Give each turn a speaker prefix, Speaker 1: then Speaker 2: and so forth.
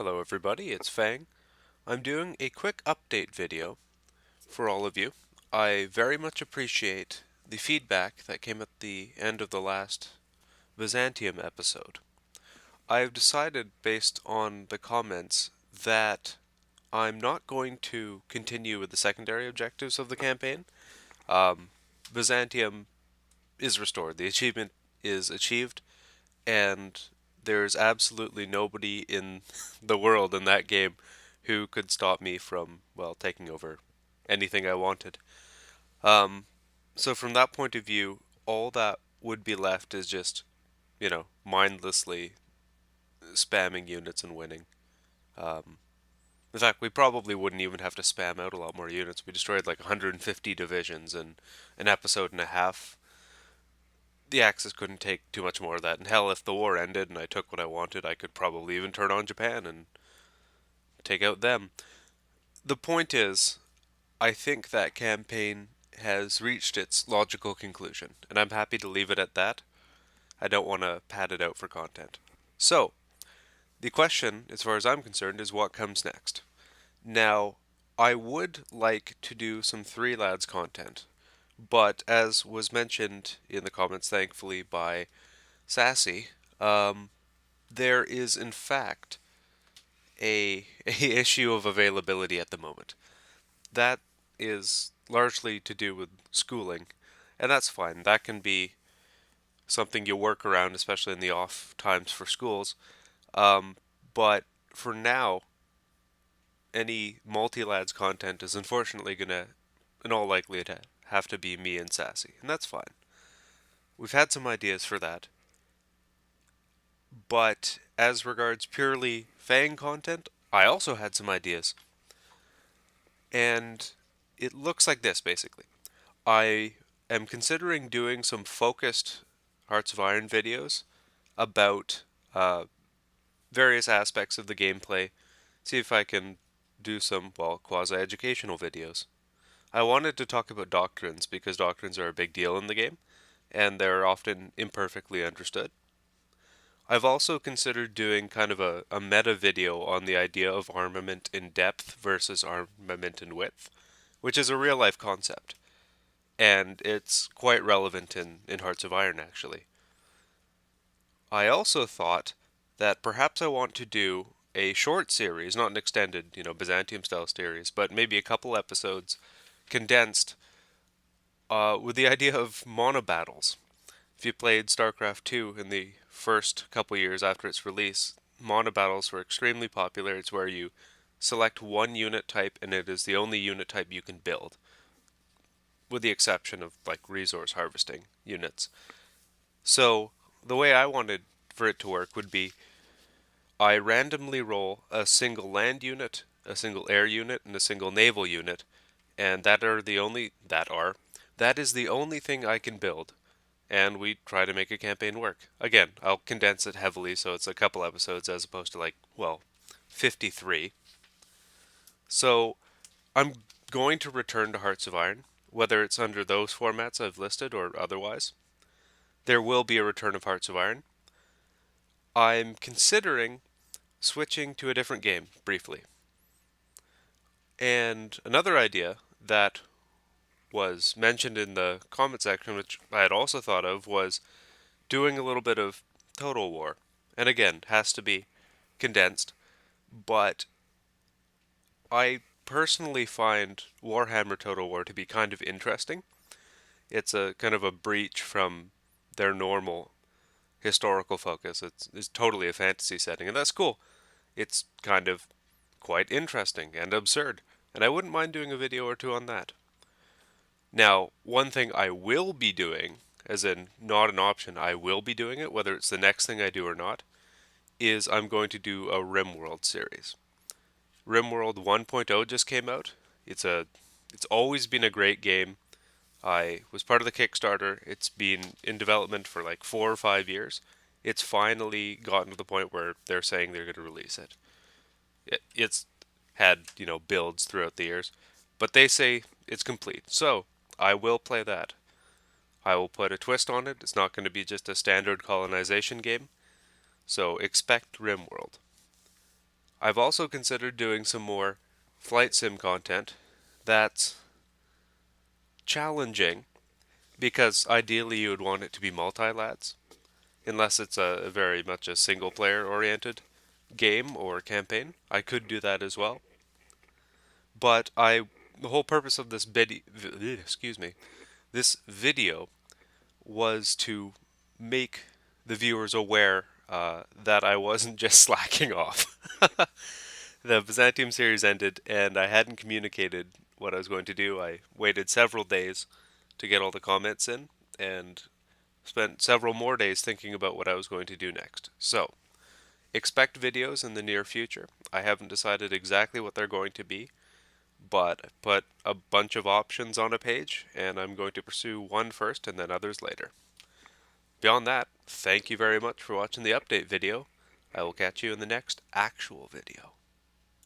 Speaker 1: Hello everybody, it's Fang. I'm doing a quick update video for all of you. I very much appreciate the feedback that came at the end of the last Byzantium episode. I've decided, based on the comments, that I'm not going to continue with the secondary objectives of the campaign. Um, Byzantium is restored, the achievement is achieved, and there's absolutely nobody in the world in that game who could stop me from, well, taking over anything I wanted. Um, so from that point of view, all that would be left is just, mindlessly spamming units and winning. Um, in fact, we probably wouldn't even have to spam out a lot more units. We destroyed like 150 divisions in an episode and a half. The Axis couldn't take too much more of that. And hell, if the war ended and I took what I wanted, I could probably even turn on Japan and take out them. The point is, I think that campaign has reached its logical conclusion, and I'm happy to leave it at that. I don't want to pad it out for content. So, the question, as far as I'm concerned, is what comes next. Now, I would like to do some Three Lads content, but as was mentioned in the comments, thankfully, by Sassy, there is in fact a issue of availability at the moment. That is largely to do with schooling, and that's fine. That can be something you work around, especially in the off times for schools. But for now, any multi-lads content is unfortunately gonna, in all likelihood, have to be me and Sassy, and that's fine. We've had some ideas for that, but as regards purely Fang content, I also had some ideas. And it looks like this, basically. I am considering doing some focused Hearts of Iron videos about various aspects of the gameplay. See if I can do some, well, quasi-educational videos. I wanted to talk about doctrines because doctrines are a big deal in the game, and they're often imperfectly understood. I've also considered doing kind of a meta video on the idea of armament in depth versus armament in width, which is a real life concept. And it's quite relevant in Hearts of Iron, actually. I also thought that perhaps I want to do a short series, not an extended, Byzantium style series, but maybe a couple episodes condensed with the idea of mono battles. If you played StarCraft 2 in the first couple years after its release, mono battles were extremely popular. It's where you select one unit type and it is the only unit type you can build, with the exception of like resource harvesting units. So the way I wanted for it to work would be I randomly roll a single land unit, a single air unit, and a single naval unit, and that is the only thing I can build. And we try to make a campaign work. Again, I'll condense it heavily so it's a couple episodes as opposed to 53. So I'm going to return to Hearts of Iron, whether it's under those formats I've listed or otherwise. There will be a return of Hearts of Iron. I'm considering switching to a different game briefly. And another idea that was mentioned in the comment section, which I had also thought of, was doing a little bit of Total War. And again, has to be condensed, but I personally find Warhammer Total War to be kind of interesting. It's a kind of a breach from their normal historical focus. It's totally a fantasy setting, and that's cool. It's kind of quite interesting and absurd, and I wouldn't mind doing a video or two on that. Now, one thing I will be doing, as in not an option, I will be doing it, whether it's the next thing I do or not, is I'm going to do a RimWorld series. RimWorld 1.0 just came out. It's always been a great game. I was part of the Kickstarter. It's been in development for like 4 or 5 years. It's finally gotten to the point where they're saying they're going to release it. It's had, builds throughout the years, but they say it's complete. So, I will play that. I will put a twist on it. It's not going to be just a standard colonization game. So, expect RimWorld. I've also considered doing some more flight sim content that's challenging because ideally you would want it to be multi-lads, unless it's a very much a single player oriented game or campaign. I could do that as well. But the whole purpose of this excuse me, this video was to make the viewers aware that I wasn't just slacking off. The Byzantium series ended, and I hadn't communicated what I was going to do. I waited several days to get all the comments in, and spent several more days thinking about what I was going to do next. So, expect videos in the near future. I haven't decided exactly what they're going to be, but I put a bunch of options on a page, and I'm going to pursue one first and then others later. Beyond that, thank you very much for watching the update video. I will catch you in the next actual video.